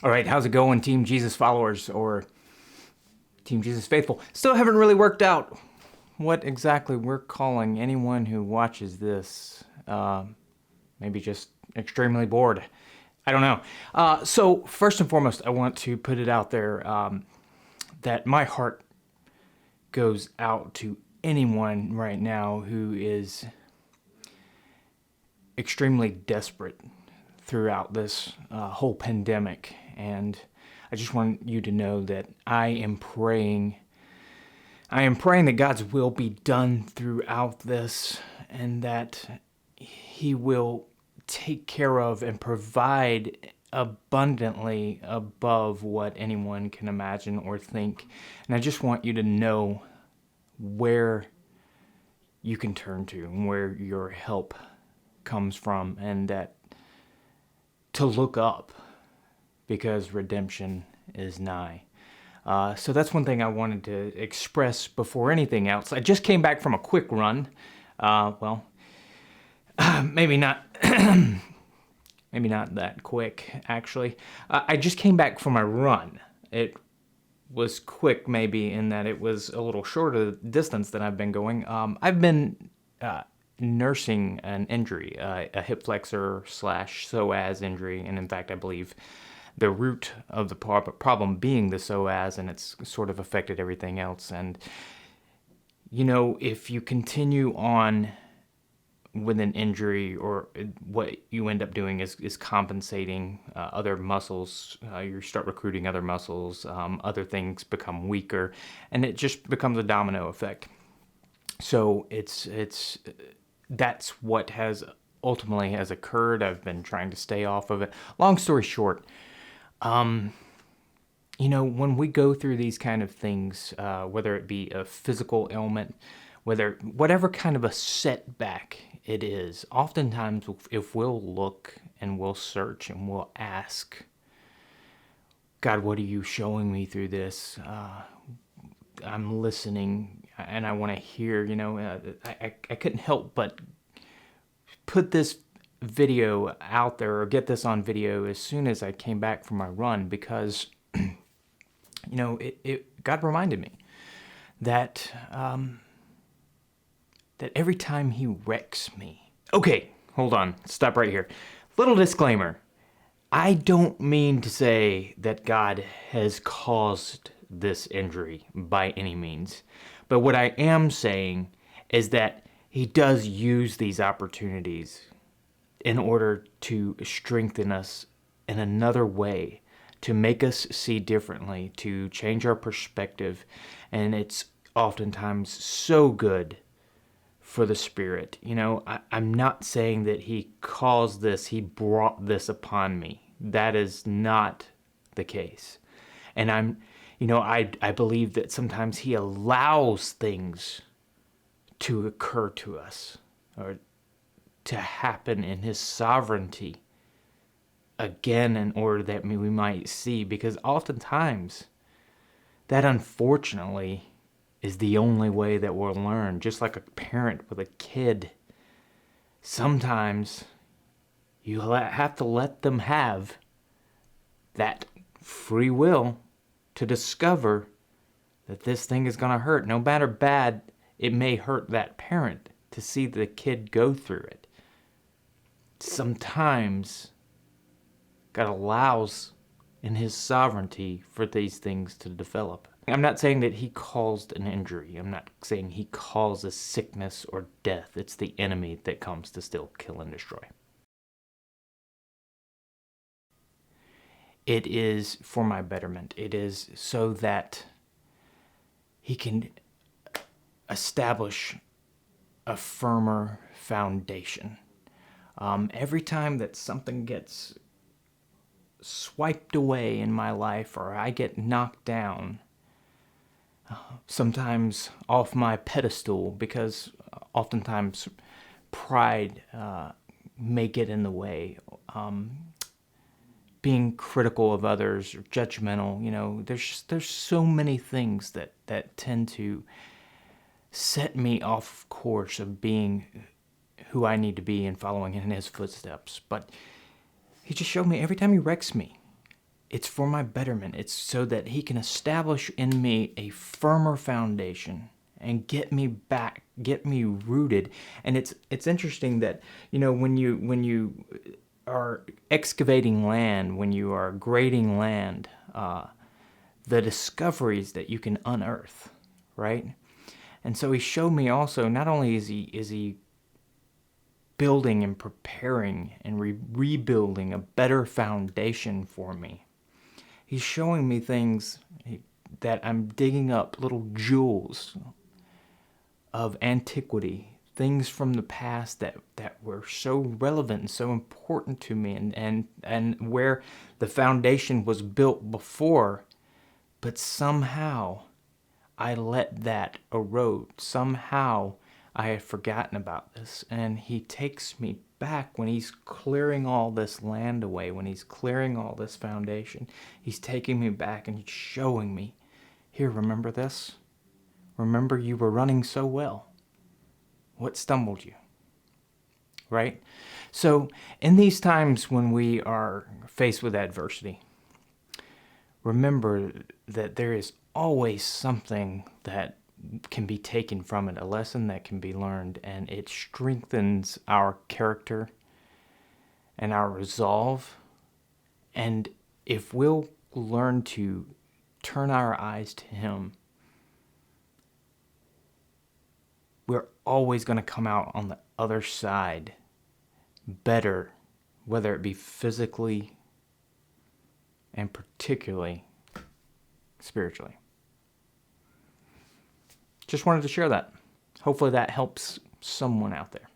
All right, how's it going, Team Jesus followers or Team Jesus faithful? Still haven't really worked out what exactly we're calling anyone who watches this. Maybe just extremely bored. I don't know. So first and foremost, I want to put it out there that my heart goes out to anyone right now who is extremely desperate throughout this whole pandemic. And I just want you to know that I am praying that God's will be done throughout this, and that He will take care of and provide abundantly above what anyone can imagine or think. And I just want you to know where you can turn to and where your help comes from, and that to look up because redemption is nigh. So that's one thing I wanted to express before anything else. I just came back from a quick run. Maybe not, maybe not that quick, actually. I just came back from a run. It was quick, maybe, in that it was a little shorter distance than I've been going. I've been nursing an injury, a hip flexor slash psoas injury, and in fact, I believe the root of the problem being the psoas, and it's sort of affected everything else. And you know, if you continue on with an injury, or what you end up doing is compensating other muscles. You start recruiting other muscles, other things become weaker, and it just becomes a domino effect. So that's what has ultimately has occurred. I've been trying to stay off of it. Long story short, you know, when we go through these kind of things, whether it be a physical ailment, whatever kind of a setback it is, oftentimes if we'll look and we'll search and we'll ask, God, what are you showing me through this? I'm listening and I want to hear, you know, I couldn't help but put this video out there, or get this on video as soon as I came back from my run, because you know, God reminded me that that every time He wrecks me. Okay, hold on, stop right here. Little disclaimer. I don't mean to say that God has caused this injury by any means, but what I am saying is that He does use these opportunities in order to strengthen us in another way, to make us see differently, to change our perspective. And it's oftentimes so good for the spirit. You know, I'm not saying that He caused this, He brought this upon me. That is not the case. And I believe that sometimes He allows things to occur to us, or to happen in His sovereignty, again, in order that we might see, because oftentimes that, unfortunately, is the only way that we'll learn. Just like a parent with a kid, sometimes you have to let them have that free will to discover that this thing is going to hurt. No matter bad it may hurt that parent to see the kid go through it. Sometimes God allows in His sovereignty for these things to develop. I'm not saying that He caused an injury. I'm not saying He caused a sickness or death. It's the enemy that comes to steal, kill, and destroy. It is for my betterment. It is so that He can establish a firmer foundation. Every time that something gets swiped away in my life, or I get knocked down, sometimes off my pedestal, because oftentimes pride may get in the way, being critical of others or judgmental. You know, there's so many things that tend to set me off course of being who I need to be and following in His footsteps. But He just showed me every time He wrecks me, it's for my betterment. It's so that he can establish in me a firmer foundation and get me back, get me rooted. And it's interesting that, when you are excavating land, when you are grading land, the discoveries that you can unearth, right? And so he showed me also, not only is he building and preparing and rebuilding a better foundation for me, he's showing me things that I'm digging up, little jewels of antiquity, things from the past that were so relevant and so important to me, and where the foundation was built before, but somehow I let that erode. Somehow I had forgotten about this. And he takes me back when he's clearing all this land away, when he's clearing all this foundation. He's taking me back and showing me, here, remember this? Remember you were running so well. What stumbled you? Right? So in these times when we are faced with adversity, remember that there is always something that can be taken from it, a lesson that can be learned, and it strengthens our character and our resolve. And if we'll learn to turn our eyes to him, we're always going to come out on the other side better, whether it be physically and particularly spiritually. Just wanted to share that. Hopefully that helps someone out there.